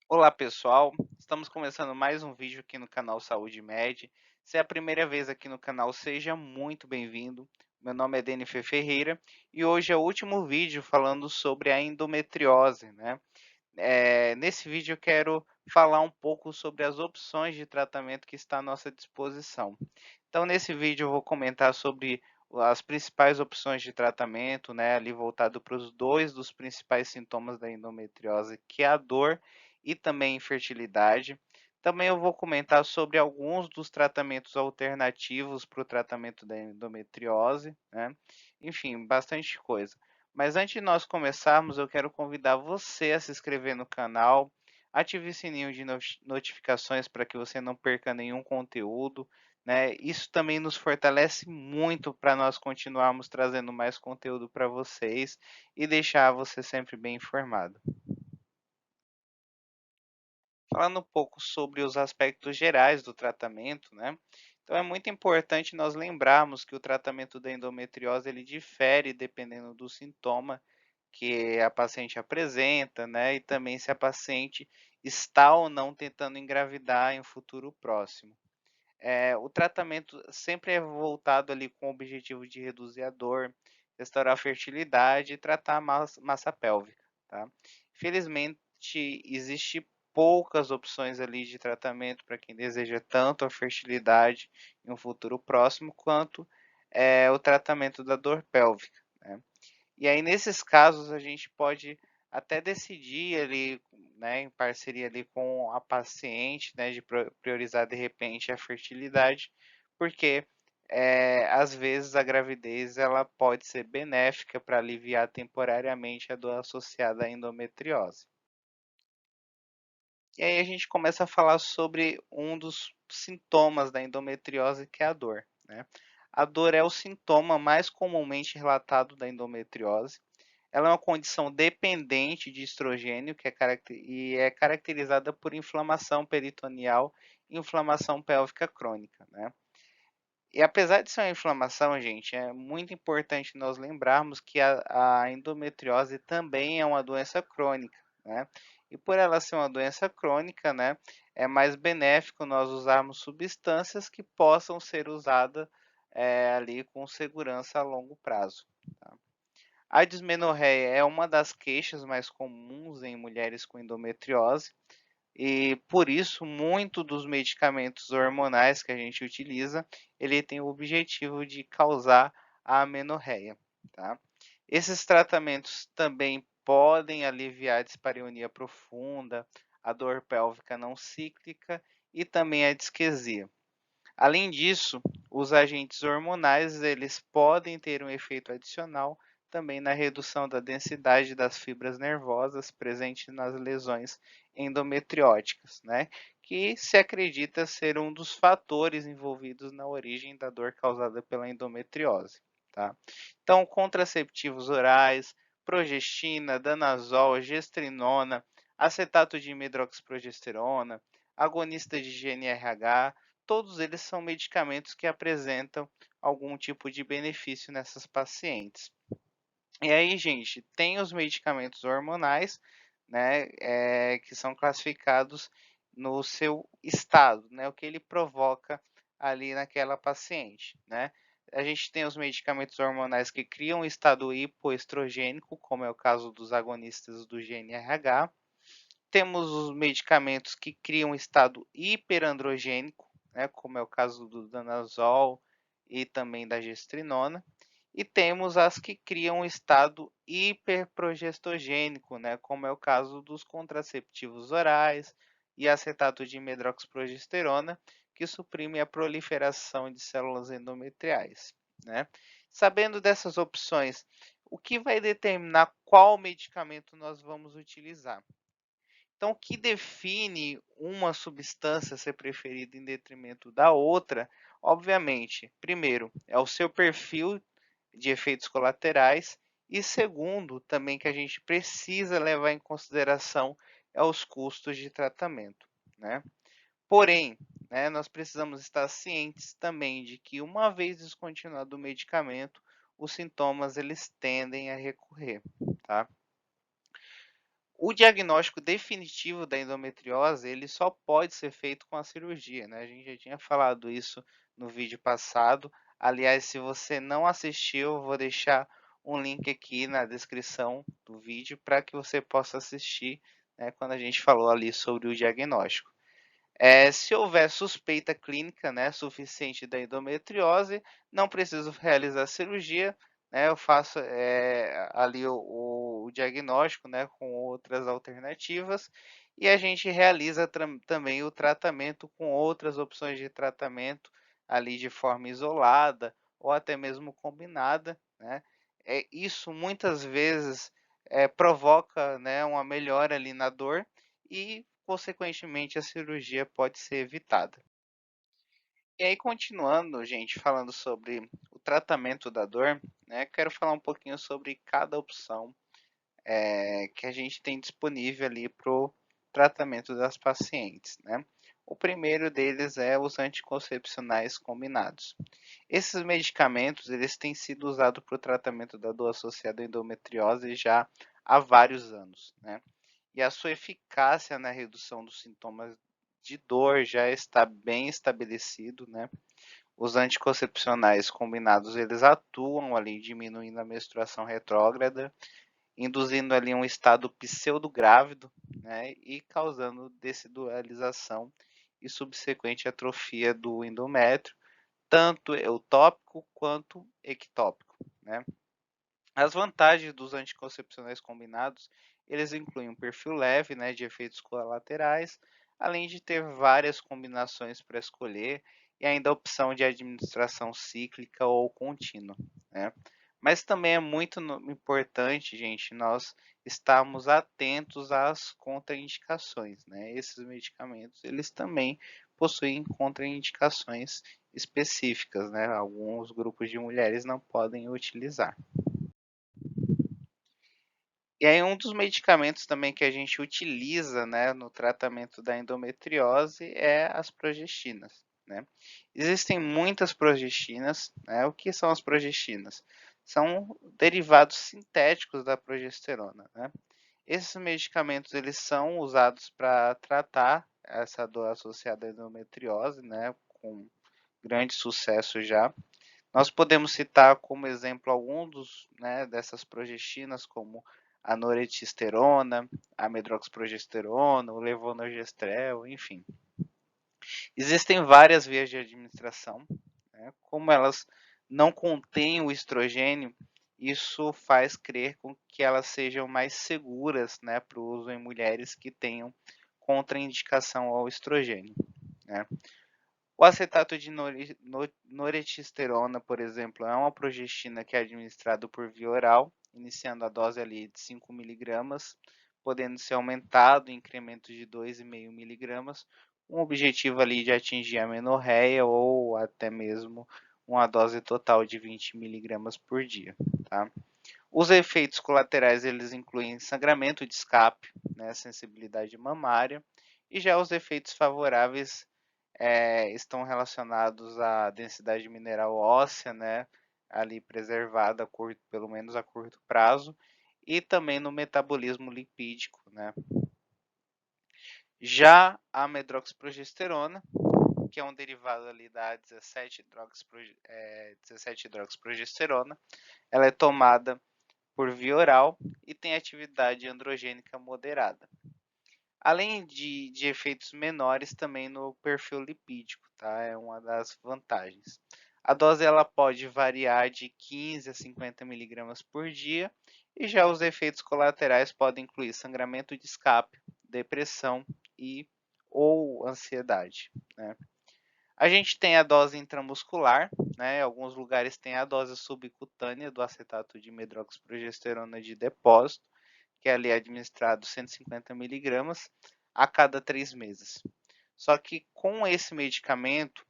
Olá pessoal, estamos começando mais um vídeo aqui no canal Saúde Med. Se é a primeira vez aqui no canal, seja muito bem-vindo. Meu nome é Denifer Ferreira e hoje é o último vídeo falando sobre a endometriose, né? Nesse vídeo eu quero falar um pouco sobre as opções de tratamento que está à nossa disposição. Então, nesse vídeo eu vou comentar sobre as principais opções de tratamento, né, ali voltado para os dois dos principais sintomas da endometriose, que é a dor e também a infertilidade. Também eu vou comentar sobre alguns dos tratamentos alternativos para o tratamento da endometriose, né? Enfim, bastante coisa. Mas antes de nós começarmos, eu quero convidar você a se inscrever no canal, ative o sininho de notificações para que você não perca nenhum conteúdo, né? Isso também nos fortalece muito para nós continuarmos trazendo mais conteúdo para vocês e deixar você sempre bem informado. Falando um pouco sobre os aspectos gerais do tratamento, né? Então é muito importante nós lembrarmos que o tratamento da endometriose ele difere dependendo do sintoma que a paciente apresenta, né? E também se a paciente está ou não tentando engravidar em um futuro próximo. O tratamento sempre é voltado ali com o objetivo de reduzir a dor, restaurar a fertilidade e tratar a massa pélvica, tá? Infelizmente, existe poucas opções ali de tratamento para quem deseja tanto a fertilidade em um futuro próximo, quanto o tratamento da dor pélvica, né? E aí, nesses casos, a gente pode até decidir ali, né, em parceria ali com a paciente, né, de priorizar de repente a fertilidade, porque às vezes a gravidez ela pode ser benéfica para aliviar temporariamente a dor associada à endometriose. E aí a gente começa a falar sobre um dos sintomas da endometriose, que é a dor, né? A dor é o sintoma mais comumente relatado da endometriose. Ela é uma condição dependente de estrogênio e é caracterizada por inflamação peritoneal e inflamação pélvica crônica, né? E apesar de ser uma inflamação, gente, é muito importante nós lembrarmos que a endometriose também é uma doença crônica, né? E por ela ser uma doença crônica, né, é mais benéfico nós usarmos substâncias que possam ser usadas ali com segurança a longo prazo, tá? A dismenorreia é uma das queixas mais comuns em mulheres com endometriose e por isso muito dos medicamentos hormonais que a gente utiliza, ele tem o objetivo de causar a amenorreia, tá? Esses tratamentos também podem aliviar a dispareunia profunda, a dor pélvica não cíclica e também a disquesia. Além disso, os agentes hormonais, eles podem ter um efeito adicional também na redução da densidade das fibras nervosas presentes nas lesões endometrióticas, né? Que se acredita ser um dos fatores envolvidos na origem da dor causada pela endometriose, tá? Então, contraceptivos orais, progestina, danazol, gestrinona, acetato de hidroxiprogesterona, agonista de GnRH, todos eles são medicamentos que apresentam algum tipo de benefício nessas pacientes. E aí, gente, tem os medicamentos hormonais, né, que são classificados no seu estado, né, o que ele provoca ali naquela paciente, né. A gente tem os medicamentos hormonais que criam um estado hipoestrogênico, como é o caso dos agonistas do GnRH. Temos os medicamentos que criam um estado hiperandrogênico, né, como é o caso do danazol e também da gestrinona. E temos as que criam um estado hiperprogestogênico, né, como é o caso dos contraceptivos orais e acetato de medroxprogesterona, que suprime a proliferação de células endometriais, né? Sabendo dessas opções, o que vai determinar qual medicamento nós vamos utilizar? Então, o que define uma substância ser preferida em detrimento da outra, obviamente, primeiro, é o seu perfil de efeitos colaterais e segundo, também que a gente precisa levar em consideração é os custos de tratamento, né? Porém, né, nós precisamos estar cientes também de que uma vez descontinuado o medicamento, os sintomas eles tendem a recorrer, tá? O diagnóstico definitivo da endometriose, ele só pode ser feito com a cirurgia, né? A gente já tinha falado isso no vídeo passado. Aliás, se você não assistiu, eu vou deixar um link aqui na descrição do vídeo para que você possa assistir, né, quando a gente falou ali sobre o diagnóstico. Se houver suspeita clínica, né, suficiente da endometriose, não preciso realizar cirurgia, né, eu faço ali o diagnóstico, né, com outras alternativas e a gente realiza também o tratamento com outras opções de tratamento ali de forma isolada ou até mesmo combinada, né? Isso muitas vezes provoca, né, uma melhora ali na dor e, consequentemente, a cirurgia pode ser evitada. E aí, continuando, gente, falando sobre o tratamento da dor, né, quero falar um pouquinho sobre cada opção que a gente tem disponível ali para o tratamento das pacientes, né? O primeiro deles é os anticoncepcionais combinados. Esses medicamentos, eles têm sido usados para o tratamento da dor associada à endometriose já há vários anos, né? E a sua eficácia na redução dos sintomas de dor já está bem estabelecido, né? Os anticoncepcionais combinados, eles atuam ali diminuindo a menstruação retrógrada, induzindo ali um estado pseudográvido, né? E causando dessiduralização e subsequente atrofia do endométrio, tanto eutópico quanto ectópico, né? As vantagens dos anticoncepcionais combinados, eles incluem um perfil leve, né, de efeitos colaterais, além de ter várias combinações para escolher e ainda a opção de administração cíclica ou contínua, né? Mas também é muito importante, gente, nós estarmos atentos às contraindicações, né? Esses medicamentos, eles também possuem contraindicações específicas, né? Alguns grupos de mulheres não podem utilizar. E aí um dos medicamentos também que a gente utiliza, né, no tratamento da endometriose é as progestinas, né? Existem muitas progestinas, né? O que são as progestinas? São derivados sintéticos da progesterona, né? Esses medicamentos eles são usados para tratar essa dor associada à endometriose, né, com grande sucesso já. Nós podemos citar como exemplo alguns né, dessas progestinas, como a noretisterona, a medroxprogesterona, o levonorgestrel, enfim. Existem várias vias de administração, né? Como elas não contêm o estrogênio, isso faz crer com que elas sejam mais seguras, né, para o uso em mulheres que tenham contraindicação ao estrogênio, né? O acetato de noretisterona, por exemplo, é uma progestina que é administrado por via oral, iniciando a dose ali de 5 miligramas, podendo ser aumentado em incrementos de 2,5 miligramas, com o objetivo ali de atingir a menorreia ou até mesmo uma dose total de 20 miligramas por dia, tá? Os efeitos colaterais eles incluem sangramento de escape, né, sensibilidade mamária, e já os efeitos favoráveis estão relacionados à densidade mineral óssea, né, ali preservada a curto, pelo menos a curto prazo, e também no metabolismo lipídico, né. Já a medroxprogesterona, que é um derivado ali da 17-hidroxiprogesterona, ela é tomada por via oral e tem atividade androgênica moderada. Além de efeitos menores também no perfil lipídico, tá? É uma das vantagens. A dose ela pode variar de 15 a 50 miligramas por dia e já os efeitos colaterais podem incluir sangramento de escape, depressão e ou ansiedade, né? A gente tem a dose intramuscular, né? Em alguns lugares tem a dose subcutânea do acetato de medroxprogesterona de depósito, que ali é administrado 150 miligramas a cada 3 meses. Só que com esse medicamento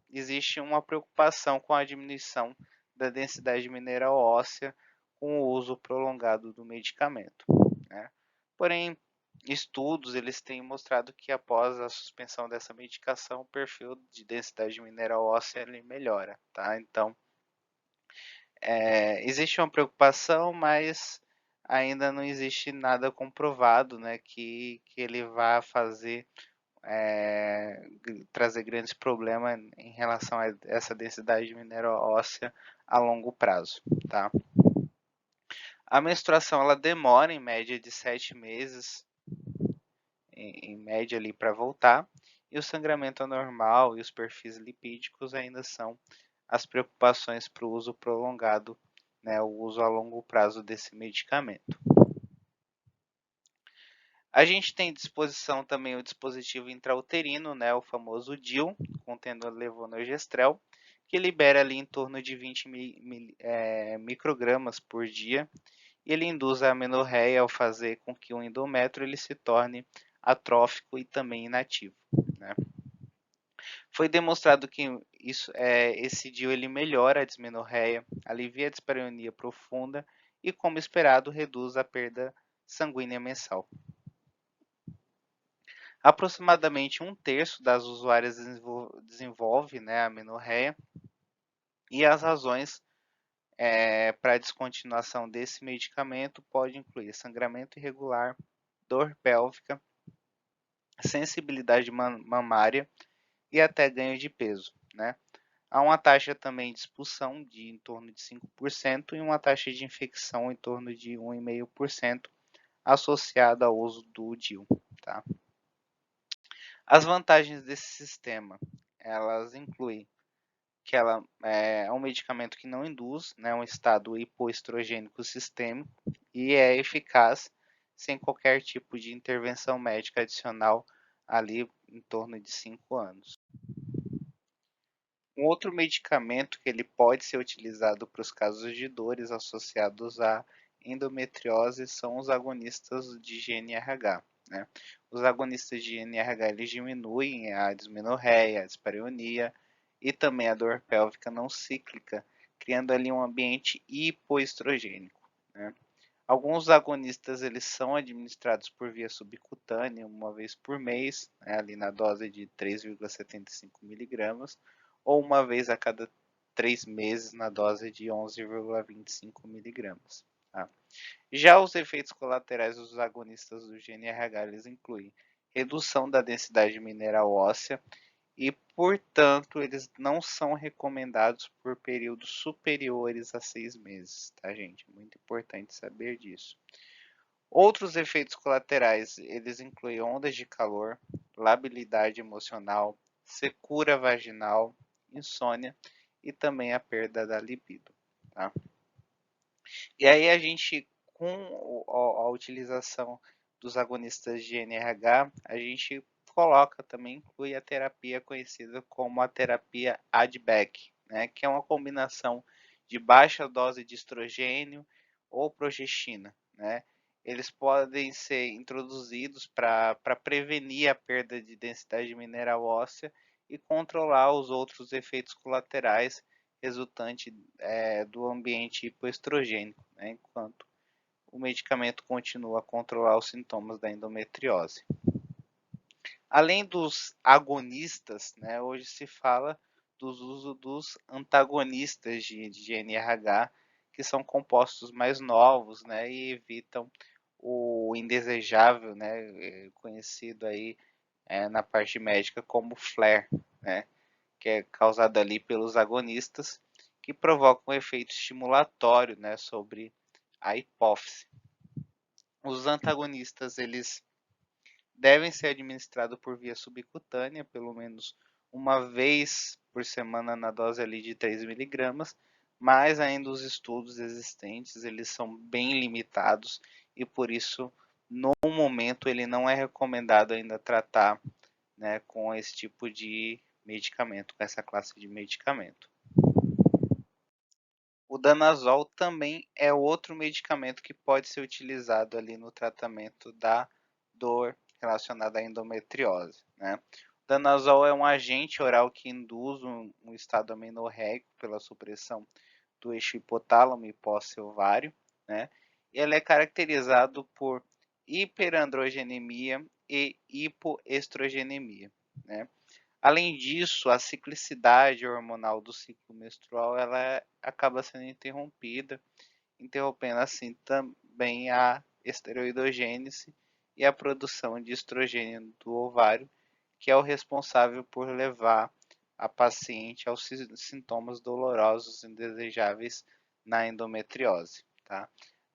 existe uma preocupação com a diminuição da densidade mineral óssea com o uso prolongado do medicamento, né? Porém, estudos eles têm mostrado que após a suspensão dessa medicação, o perfil de densidade mineral óssea ele melhora, tá? Então, existe uma preocupação, mas ainda não existe nada comprovado, né, que ele vá fazer trazer grandes problemas em relação a essa densidade mineral óssea a longo prazo, tá? A menstruação ela demora em média de 7 meses, em média ali para voltar, e o sangramento anormal e os perfis lipídicos ainda são as preocupações para o uso prolongado, né, o uso a longo prazo desse medicamento. A gente tem à disposição também o dispositivo intrauterino, né, o famoso DIU, contendo levonorgestrel, que libera ali em torno de 20 microgramas por dia. E ele induz a amenorreia ao fazer com que o endométrio ele se torne atrófico e também inativo, né? Foi demonstrado que esse DIU ele melhora a dismenorreia, alivia a dispareunia profunda e, como esperado, reduz a perda sanguínea mensal. Aproximadamente um terço das usuárias desenvolve, né, a amenorreia, e as razões para a descontinuação desse medicamento pode incluir sangramento irregular, dor pélvica, sensibilidade mamária e até ganho de peso, né? Há uma taxa também de expulsão de em torno de 5% e uma taxa de infecção em torno de 1,5% associada ao uso do DIU, tá? As vantagens desse sistema, elas incluem que ela é um medicamento que não induz, né, um estado hipoestrogênico sistêmico e é eficaz sem qualquer tipo de intervenção médica adicional ali em torno de 5 anos. Um outro medicamento que ele pode ser utilizado para os casos de dores associados à endometriose são os agonistas de GNRH, né? Os agonistas de GNRH eles diminuem a dismenorreia, a dispareunia e também a dor pélvica não cíclica, criando ali um ambiente hipoestrogênico, né? Alguns agonistas eles são administrados por via subcutânea uma vez por mês, né, ali na dose de 3,75 miligramas, ou uma vez a cada 3 meses na dose de 11,25 miligramas. Tá? Já os efeitos colaterais dos agonistas do GNRH eles incluem redução da densidade mineral óssea e, portanto, eles não são recomendados por períodos superiores a 6 meses, tá, gente? É muito importante saber disso. Outros efeitos colaterais, eles incluem ondas de calor, labilidade emocional, secura vaginal, insônia e também a perda da libido, tá? E aí a gente, com a utilização dos agonistas de NRH, a gente coloca também, inclui a terapia conhecida como a terapia ADBAC, né, que é uma combinação de baixa dose de estrogênio ou progestina, né? Eles podem ser introduzidos para prevenir a perda de densidade mineral óssea e controlar os outros efeitos colaterais resultante do ambiente hipoestrogênico, né, enquanto o medicamento continua a controlar os sintomas da endometriose. Além dos agonistas, né, hoje se fala do uso dos antagonistas de NRH, que são compostos mais novos, né, e evitam o indesejável, né, conhecido aí na parte médica como flare, né, que é causado ali pelos agonistas, que provocam um efeito estimulatório, né, sobre a hipófise. Os antagonistas eles devem ser administrados por via subcutânea, pelo menos uma vez por semana na dose ali de 3 miligramas, mas ainda os estudos existentes eles são bem limitados e por isso no momento ele não é recomendado ainda tratar, né, com esse tipo de medicamento, com essa classe de medicamento. O danazol também é outro medicamento que pode ser utilizado ali no tratamento da dor relacionada à endometriose, né? O danazol é um agente oral que induz um estado amenorreico pela supressão do eixo hipotálamo e hipófise-ovário, né? E ele é caracterizado por hiperandrogenemia e hipoestrogenemia, né? Além disso, a ciclicidade hormonal do ciclo menstrual ela acaba sendo interrompida, interrompendo assim também bem a esteroidogênese e a produção de estrogênio do ovário, que é o responsável por levar a paciente aos sintomas dolorosos indesejáveis na endometriose, tá?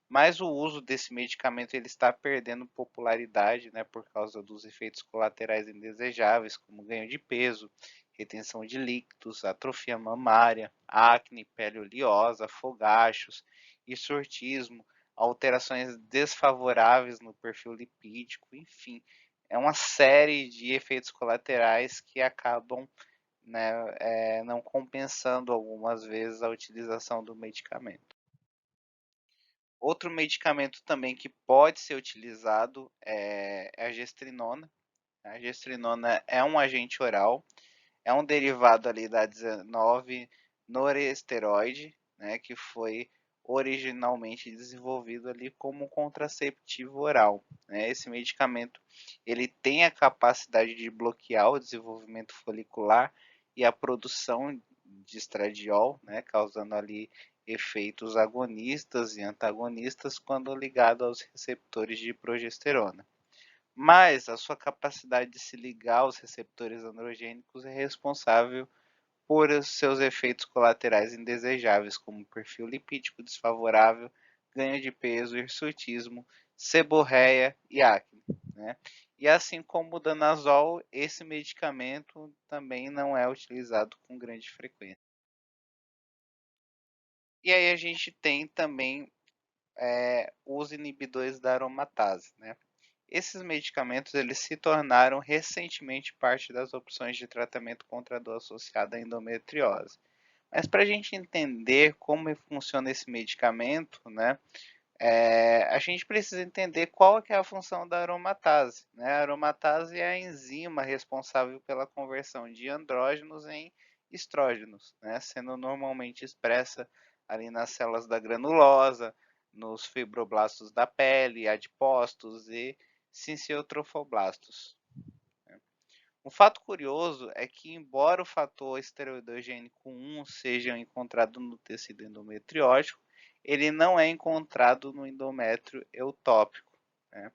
Mas o uso desse medicamento ele está perdendo popularidade, né, por causa dos efeitos colaterais indesejáveis, como ganho de peso, retenção de líquidos, atrofia mamária, acne, pele oleosa, fogachos, hirsutismo, alterações desfavoráveis no perfil lipídico, enfim, é uma série de efeitos colaterais que acabam, né, não compensando algumas vezes a utilização do medicamento. Outro medicamento também que pode ser utilizado é a gestrinona. A gestrinona é um agente oral, é um derivado ali da 19-noresteroide, né, que foi originalmente desenvolvido ali como contraceptivo oral, né? Esse medicamento ele tem a capacidade de bloquear o desenvolvimento folicular e a produção de estradiol, né, causando ali efeitos agonistas e antagonistas quando ligado aos receptores de progesterona. Mas a sua capacidade de se ligar aos receptores androgênicos é responsável por seus efeitos colaterais indesejáveis, como perfil lipídico desfavorável, ganho de peso, hirsutismo, seborreia e acne, né? E assim como o danazol, esse medicamento também não é utilizado com grande frequência. E aí a gente tem também os inibidores da aromatase, né? Esses medicamentos eles se tornaram recentemente parte das opções de tratamento contra a dor associada à endometriose. Mas para a gente entender como funciona esse medicamento, né, a gente precisa entender qual que é a função da aromatase, né? A aromatase é a enzima responsável pela conversão de andrógenos em estrógenos, né? Sendo normalmente expressa ali nas células da granulosa, nos fibroblastos da pele, adipócitos e sinciotrofoblastos. Um fato curioso é que, embora o fator esteroidogênico 1 seja encontrado no tecido endometriótico, ele não é encontrado no endométrio eutópico, né?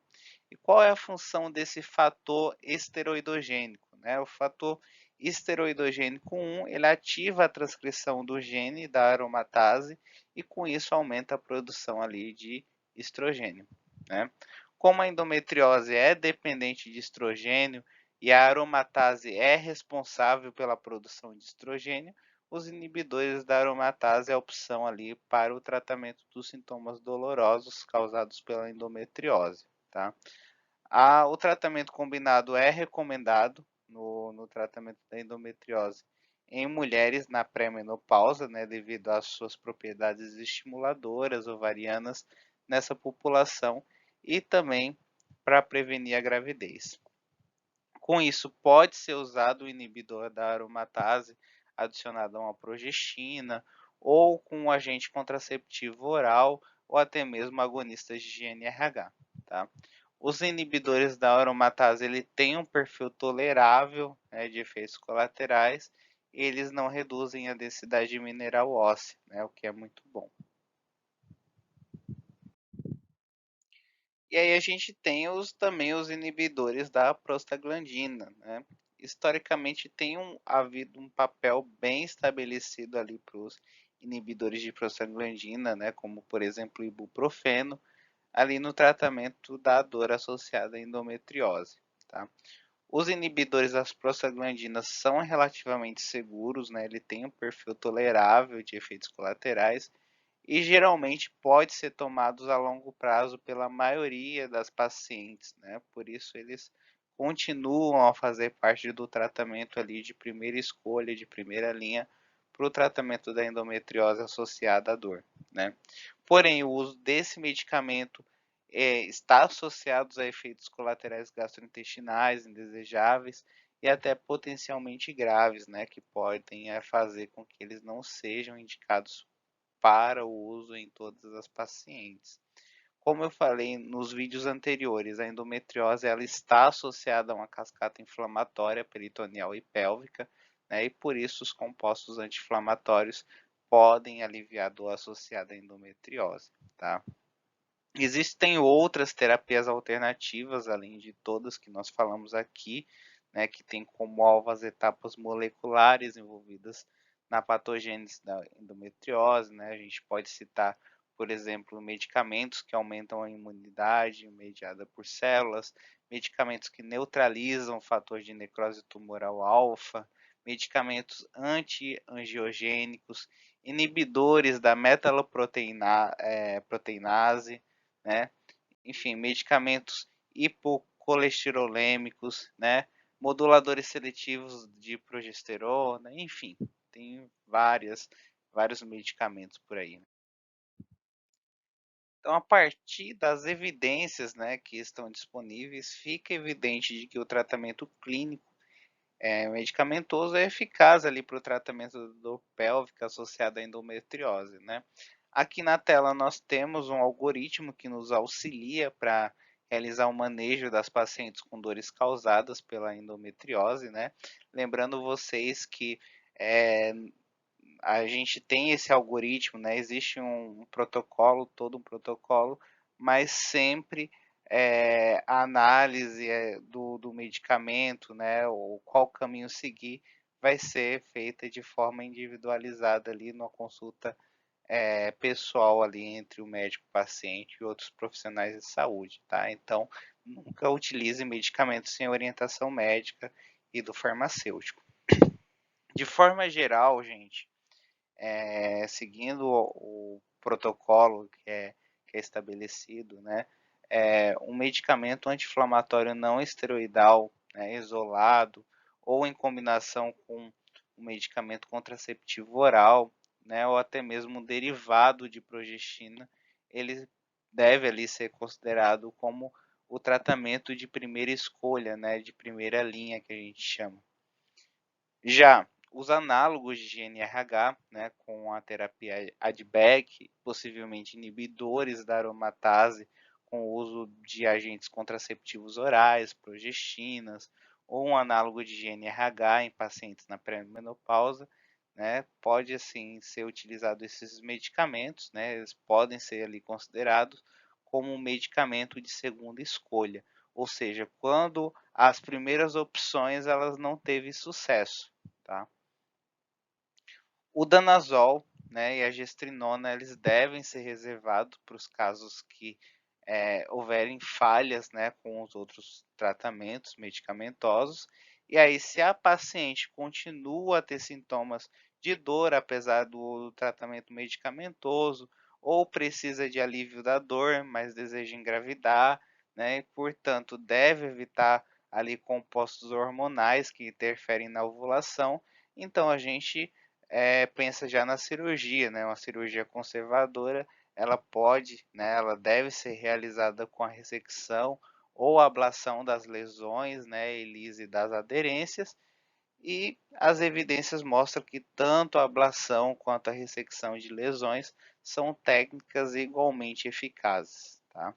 E qual é a função desse fator esteroidogênico, né? O fator esteroidogênico 1 ele ativa a transcrição do gene da aromatase e com isso aumenta a produção ali de estrogênio, né? Como a endometriose é dependente de estrogênio e a aromatase é responsável pela produção de estrogênio, os inibidores da aromatase é a opção ali para o tratamento dos sintomas dolorosos causados pela endometriose, tá? O tratamento combinado é recomendado no tratamento da endometriose em mulheres na pré-menopausa, né, devido às suas propriedades estimuladoras ovarianas nessa população e também para prevenir a gravidez. Com isso, pode ser usado o inibidor da aromatase adicionado a uma progestina ou com um agente contraceptivo oral ou até mesmo agonistas de GnRH, tá? Os inibidores da aromatase ele tem um perfil tolerável, né, de efeitos colaterais e eles não reduzem a densidade mineral óssea, né, o que é muito bom. E aí a gente tem também os inibidores da prostaglandina, né? Historicamente tem havido um papel bem estabelecido ali para os inibidores de prostaglandina, né? Como por exemplo o ibuprofeno, ali no tratamento da dor associada à endometriose, tá? Os inibidores das prostaglandinas são relativamente seguros, né? Ele tem um perfil tolerável de efeitos colaterais e geralmente pode ser tomados a longo prazo pela maioria das pacientes, né? Por isso eles continuam a fazer parte do tratamento ali de primeira escolha, de primeira linha para o tratamento da endometriose associada à dor, né? Porém, o uso desse medicamento está associado a efeitos colaterais gastrointestinais indesejáveis e até potencialmente graves, né, que podem fazer com que eles não sejam indicados para o uso em todas as pacientes. Como eu falei nos vídeos anteriores, a endometriose ela está associada a uma cascata inflamatória peritoneal e pélvica, né, e por isso os compostos anti-inflamatórios podem aliviar a dor associada à endometriose, tá? Existem outras terapias alternativas, além de todas que nós falamos aqui, né, que tem como alvo as etapas moleculares envolvidas na patogênese da endometriose, né? A gente pode citar, por exemplo, medicamentos que aumentam a imunidade mediada por células, medicamentos que neutralizam o fator de necrose tumoral alfa, medicamentos anti-angiogênicos, inibidores da metaloproteinase, né? Enfim, medicamentos hipocolesterolêmicos, né? Moduladores seletivos de progesterona, enfim, tem vários medicamentos por aí. Então, a partir das evidências, né, que estão disponíveis, fica evidente de que o tratamento clínico medicamentoso é eficaz ali para o tratamento da dor pélvica associada à endometriose, né? Aqui na tela nós temos um algoritmo que nos auxilia para realizar o manejo das pacientes com dores causadas pela endometriose, né? Lembrando vocês que é, a gente tem esse algoritmo, né? Existe um protocolo, todo um protocolo, mas sempre a análise do medicamento, né? Ou qual caminho seguir, vai ser feita de forma individualizada ali numa consulta pessoal ali entre o médico, paciente e outros profissionais de saúde, tá? Então, nunca utilize medicamentos sem orientação médica e do farmacêutico. De forma geral, gente, seguindo o protocolo que é estabelecido, né? Um medicamento anti-inflamatório não esteroidal, né, isolado, ou em combinação com um medicamento contraceptivo oral, né, ou até mesmo um derivado de progestina, ele deve ali ser considerado como o tratamento de primeira escolha, né, de primeira linha que a gente chama. Já os análogos de GNRH, né, com a terapia ADBEC, possivelmente inibidores da aromatase, com o uso de agentes contraceptivos orais, progestinas, ou um análogo de GNRH em pacientes na pré-menopausa, né, pode assim ser utilizado esses medicamentos, né, eles podem ser ali considerados como um medicamento de segunda escolha, ou seja, quando as primeiras opções elas não teve sucesso, tá? O danazol, né, e a gestrinona, eles devem ser reservados para os casos que houverem falhas, né, com os outros tratamentos medicamentosos. E aí, se a paciente continua a ter sintomas de dor, apesar do tratamento medicamentoso, ou precisa de alívio da dor, mas deseja engravidar, né, e, portanto, deve evitar ali compostos hormonais que interferem na ovulação. Então, a gente pensa já na cirurgia, né, uma cirurgia conservadora, ela pode, né, ela deve ser realizada com a ressecção ou ablação das lesões, né, e lise das aderências, e as evidências mostram que tanto a ablação quanto a ressecção de lesões são técnicas igualmente eficazes, tá?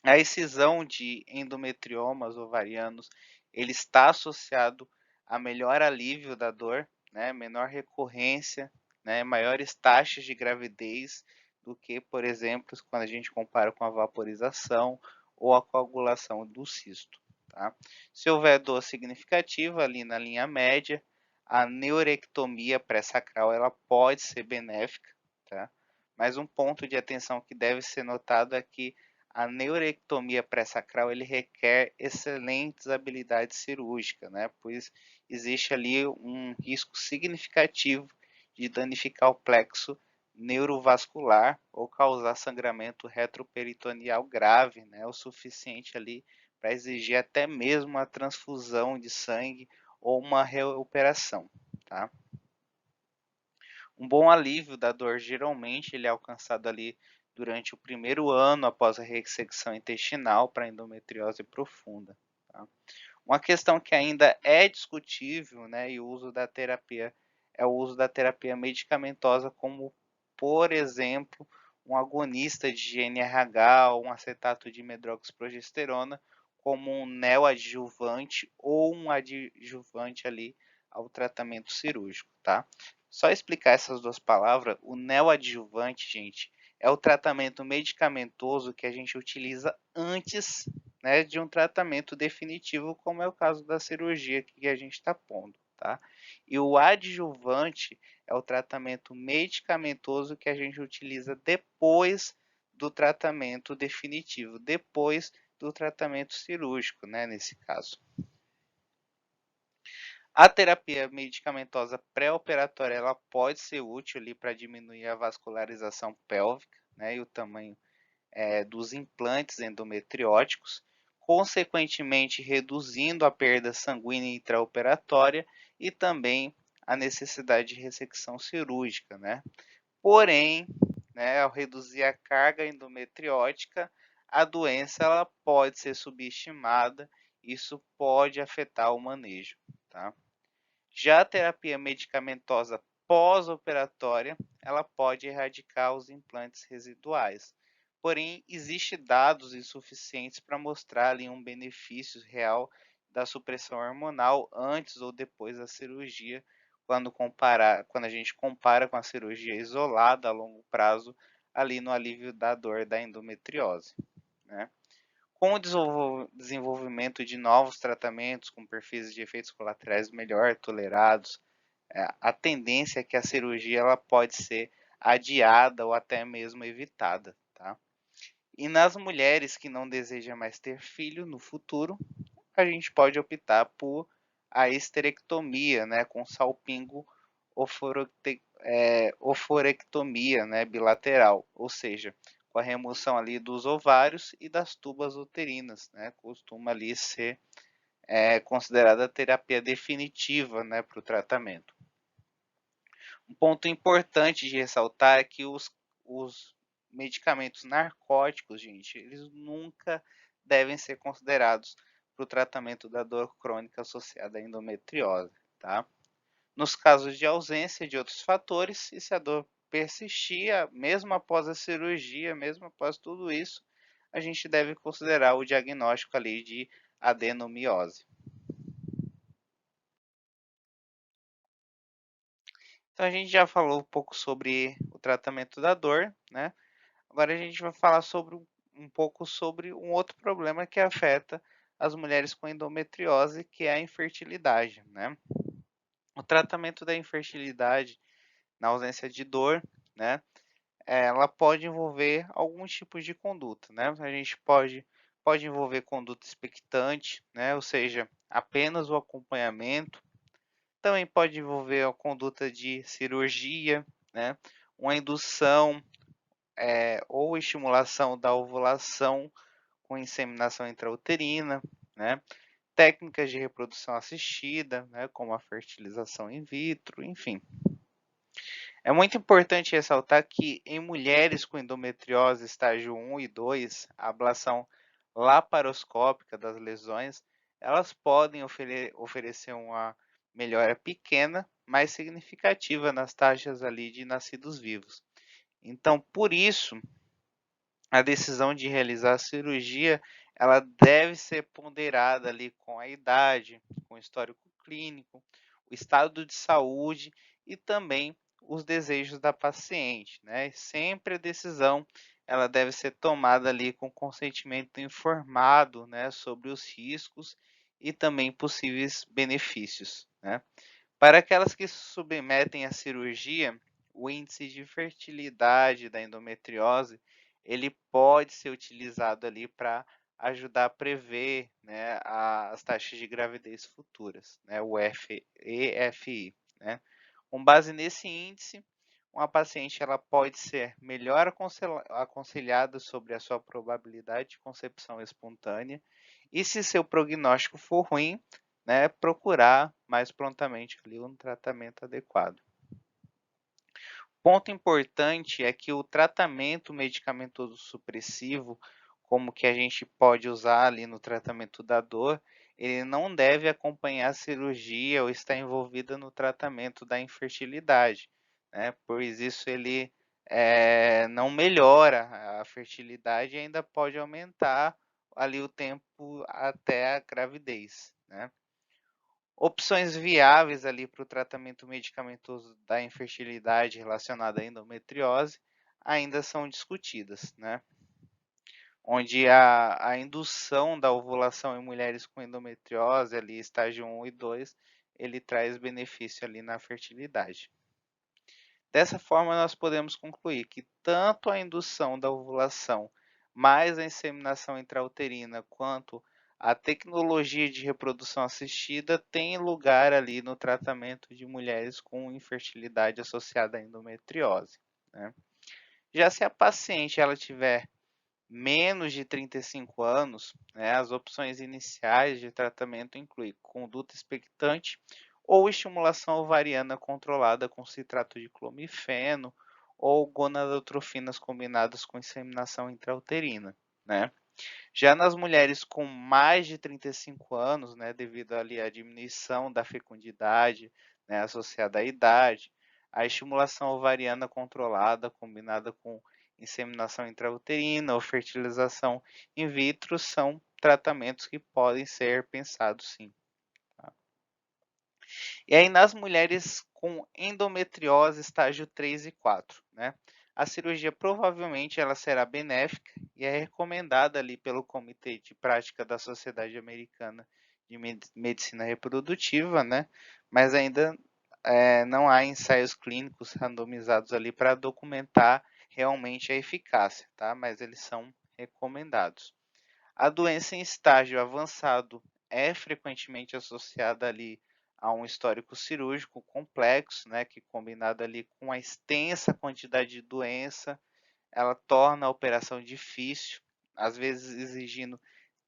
A excisão de endometriomas ovarianos, ele está associado a melhor alívio da dor, né, menor recorrência, né, maiores taxas de gravidez do que, por exemplo, quando a gente compara com a vaporização ou a coagulação do cisto. Tá? Se houver dor significativa ali na linha média, a neurectomia pré-sacral ela pode ser benéfica, tá? Mas um ponto de atenção que deve ser notado é que a neurectomia pré-sacral ele requer excelentes habilidades cirúrgicas, né? Pois existe ali um risco significativo de danificar o plexo neurovascular ou causar sangramento retroperitoneal grave, né? O suficiente ali para exigir até mesmo a transfusão de sangue ou uma reoperação, tá? Um bom alívio da dor geralmente ele é alcançado ali durante o primeiro ano após a ressecção intestinal para endometriose profunda. Tá? Uma questão que ainda é discutível, né, e o uso da terapia é o uso da terapia medicamentosa como, por exemplo, um agonista de GNRH ou um acetato de medroxiprogesterona como um neoadjuvante ou um adjuvante ali ao tratamento cirúrgico, tá? Só explicar essas duas palavras, o neoadjuvante, gente, é o tratamento medicamentoso que a gente utiliza antes, né, de um tratamento definitivo, como é o caso da cirurgia que a gente está pondo, tá? E o adjuvante é o tratamento medicamentoso que a gente utiliza depois do tratamento definitivo, depois do tratamento cirúrgico, né, nesse caso. A terapia medicamentosa pré-operatória ela pode ser útil para diminuir a vascularização pélvica, né, e o tamanho dos implantes endometrióticos, consequentemente reduzindo a perda sanguínea intraoperatória e também a necessidade de ressecção cirúrgica, né? Porém, né, ao reduzir a carga endometriótica, a doença ela pode ser subestimada, isso pode afetar o manejo, tá? Já a terapia medicamentosa pós-operatória, ela pode erradicar os implantes residuais. Porém, existem dados insuficientes para mostrar ali um benefício real da supressão hormonal antes ou depois da cirurgia, quando a gente compara com a cirurgia isolada a longo prazo, ali no alívio da dor da endometriose, né? Com o desenvolvimento de novos tratamentos com perfis de efeitos colaterais melhor tolerados, a tendência é que a cirurgia ela pode ser adiada ou até mesmo evitada, tá? E nas mulheres que não desejam mais ter filho no futuro, a gente pode optar por a esterectomia, né, com salpingo oforectomia, né, bilateral, ou seja, com a remoção ali dos ovários e das tubas uterinas, né, costuma ali ser considerada a terapia definitiva, né, para o tratamento. Um ponto importante de ressaltar é que os medicamentos narcóticos, gente, eles nunca devem ser considerados para o tratamento da dor crônica associada à endometriose, tá? Nos casos de ausência de outros fatores, e se a dor persistir, mesmo após a cirurgia, mesmo após tudo isso, a gente deve considerar o diagnóstico ali de adenomiose. Então a gente já falou um pouco sobre o tratamento da dor, né? Agora a gente vai falar sobre um pouco sobre um outro problema que afeta as mulheres com endometriose, que é a infertilidade, né? O tratamento da infertilidade na ausência de dor, né? Ela pode envolver alguns tipos de conduta, né? A gente pode envolver conduta expectante, né? Ou seja, apenas o acompanhamento. Também pode envolver a conduta de cirurgia, né? Uma indução ou estimulação da ovulação com inseminação intrauterina, né? Técnicas de reprodução assistida, né? Como a fertilização in vitro, enfim. É muito importante ressaltar que em mulheres com endometriose estágio 1 e 2, a ablação laparoscópica das lesões, elas podem oferecer uma melhora pequena, mas significativa nas taxas ali de nascidos vivos. Então, por isso, a decisão de realizar a cirurgia, ela deve ser ponderada ali com a idade, com o histórico clínico, o estado de saúde e também os desejos da paciente, né? Sempre a decisão ela deve ser tomada ali com consentimento informado, né, sobre os riscos e também possíveis benefícios, né? Para aquelas que se submetem à cirurgia, o índice de fertilidade da endometriose, ele pode ser utilizado ali para ajudar a prever, né, as taxas de gravidez futuras, né, o EFI, né? Com base nesse índice, uma paciente ela pode ser melhor aconselhada sobre a sua probabilidade de concepção espontânea e se seu prognóstico for ruim, né, procurar mais prontamente ali um tratamento adequado. Ponto importante é que o tratamento medicamentoso supressivo, como que a gente pode usar ali no tratamento da dor, ele não deve acompanhar a cirurgia ou estar envolvida no tratamento da infertilidade, né? Pois isso ele não melhora a fertilidade e ainda pode aumentar ali o tempo até a gravidez, né? Opções viáveis ali para o tratamento medicamentoso da infertilidade relacionada à endometriose, ainda são discutidas, né? Onde a indução da ovulação em mulheres com endometriose, ali estágio 1 e 2, ele traz benefício ali na fertilidade. Dessa forma, nós podemos concluir que tanto a indução da ovulação, mais a inseminação intrauterina, quanto a tecnologia de reprodução assistida tem lugar ali no tratamento de mulheres com infertilidade associada à endometriose, né? Já se a paciente ela tiver menos de 35 anos, né, as opções iniciais de tratamento incluem conduta expectante ou estimulação ovariana controlada com citrato de clomifeno ou gonadotrofinas combinadas com inseminação intrauterina, né? Já nas mulheres com mais de 35 anos, né, devido ali à diminuição da fecundidade, né, associada à idade, a estimulação ovariana controlada combinada com inseminação intrauterina ou fertilização in vitro são tratamentos que podem ser pensados sim. Tá? E aí nas mulheres com endometriose estágio 3 e 4, né? A cirurgia provavelmente ela será benéfica e é recomendada ali pelo Comitê de Prática da Sociedade Americana de Medicina Reprodutiva, né? Mas ainda não há ensaios clínicos randomizados ali para documentar realmente a eficácia, tá? Mas eles são recomendados. A doença em estágio avançado é frequentemente associada ali a um histórico cirúrgico complexo, né, que combinado ali com a extensa quantidade de doença, ela torna a operação difícil, às vezes exigindo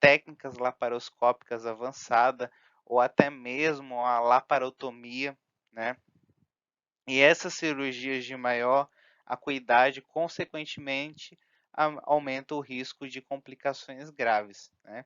técnicas laparoscópicas avançadas ou até mesmo a laparotomia, né? E essas cirurgias de maior acuidade, consequentemente, aumenta o risco de complicações graves, né?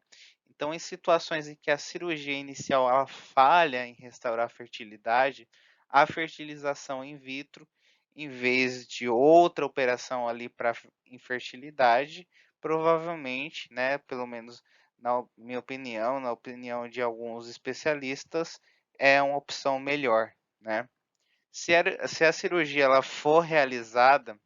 Então, em situações em que a cirurgia inicial ela falha em restaurar a fertilidade, a fertilização in vitro, em vez de outra operação ali para infertilidade, provavelmente, né, pelo menos na minha opinião, na opinião de alguns especialistas, é uma opção melhor, né? Se a cirurgia ela for realizada,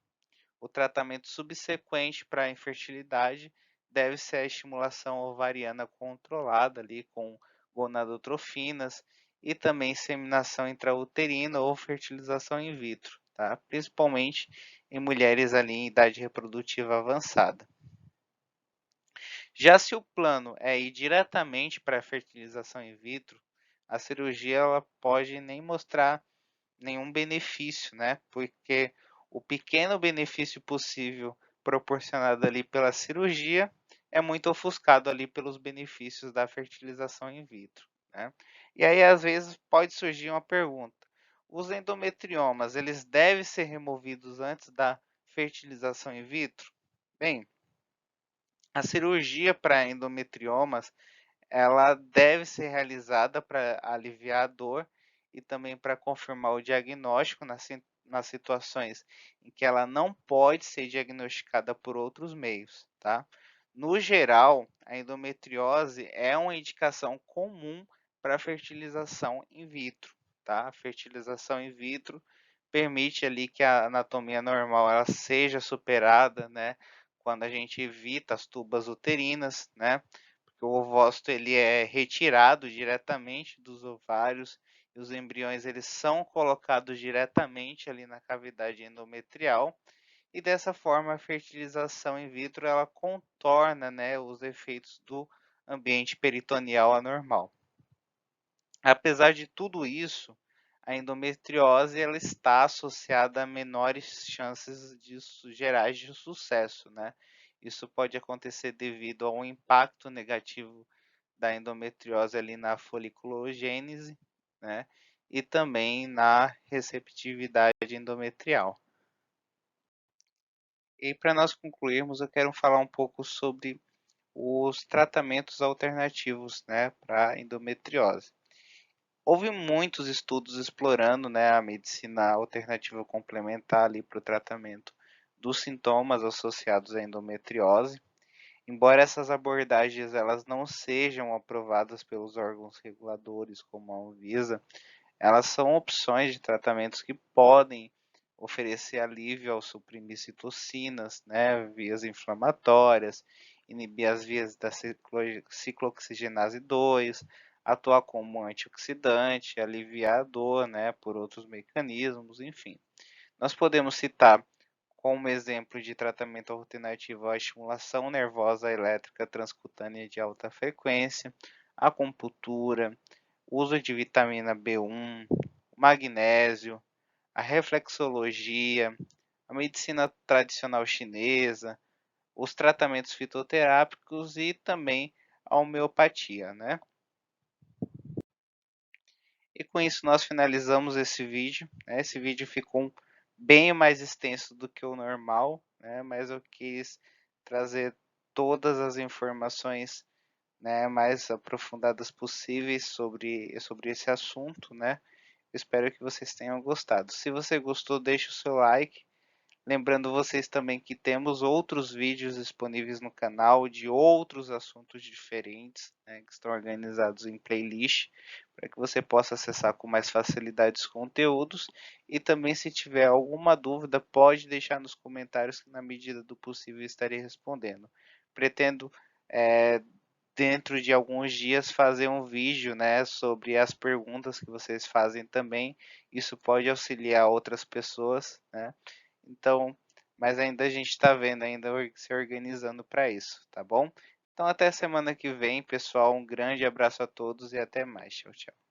o tratamento subsequente para a infertilidade deve ser a estimulação ovariana controlada ali com gonadotrofinas e também inseminação intrauterina ou fertilização in vitro, tá? Principalmente em mulheres ali em idade reprodutiva avançada. Já se o plano é ir diretamente para a fertilização in vitro, a cirurgia ela pode nem mostrar nenhum benefício, né? Porque o pequeno benefício possível proporcionado ali pela cirurgia é muito ofuscado ali pelos benefícios da fertilização in vitro, né? E aí às vezes pode surgir uma pergunta: os endometriomas, eles devem ser removidos antes da fertilização in vitro? Bem, a cirurgia para endometriomas ela deve ser realizada para aliviar a dor e também para confirmar o diagnóstico nas situações em que ela não pode ser diagnosticada por outros meios, tá? No geral, a endometriose é uma indicação comum para fertilização in vitro, tá? A fertilização in vitro permite ali que a anatomia normal ela seja superada, né? Quando a gente evita as tubas uterinas, né? Porque o ovócito ele é retirado diretamente dos ovários e os embriões eles são colocados diretamente ali na cavidade endometrial e dessa forma a fertilização in vitro ela contorna, né, os efeitos do ambiente peritoneal anormal. Apesar de tudo isso, a endometriose ela está associada a menores chances gerais de sucesso, né? Isso pode acontecer devido a um impacto negativo da endometriose ali na foliculogênese, né? E também na receptividade endometrial. E para nós concluirmos, eu quero falar um pouco sobre os tratamentos alternativos, né, para endometriose. Houve muitos estudos explorando, né, a medicina alternativa complementar ali para o tratamento dos sintomas associados à endometriose. Embora essas abordagens elas não sejam aprovadas pelos órgãos reguladores como a Anvisa, elas são opções de tratamentos que podem oferecer alívio ao suprimir citocinas, né, vias inflamatórias, inibir as vias da ciclooxigenase 2, atuar como antioxidante, aliviar a dor, né, por outros mecanismos, enfim. Nós podemos citar como exemplo de tratamento alternativo a estimulação nervosa elétrica transcutânea de alta frequência, a acupuntura, uso de vitamina B1, magnésio, a reflexologia, a medicina tradicional chinesa, os tratamentos fitoterápicos e também a homeopatia, né? E com isso nós finalizamos esse vídeo, né? Esse vídeo ficou bem mais extenso do que o normal, né? Mas eu quis trazer todas as informações, né, mais aprofundadas possíveis sobre esse assunto, né? Espero que vocês tenham gostado. Se você gostou, deixe o seu like. Lembrando vocês também que temos outros vídeos disponíveis no canal de outros assuntos diferentes, né, que estão organizados em playlist, para que você possa acessar com mais facilidade os conteúdos. E também, se tiver alguma dúvida, pode deixar nos comentários que, na medida do possível, estarei respondendo. Pretendo, dentro de alguns dias, fazer um vídeo, né, sobre as perguntas que vocês fazem também. Isso pode auxiliar outras pessoas, né? Então, mas ainda a gente está vendo, ainda se organizando para isso, tá bom? Então, até semana que vem, pessoal. Um grande abraço a todos e até mais. Tchau, tchau.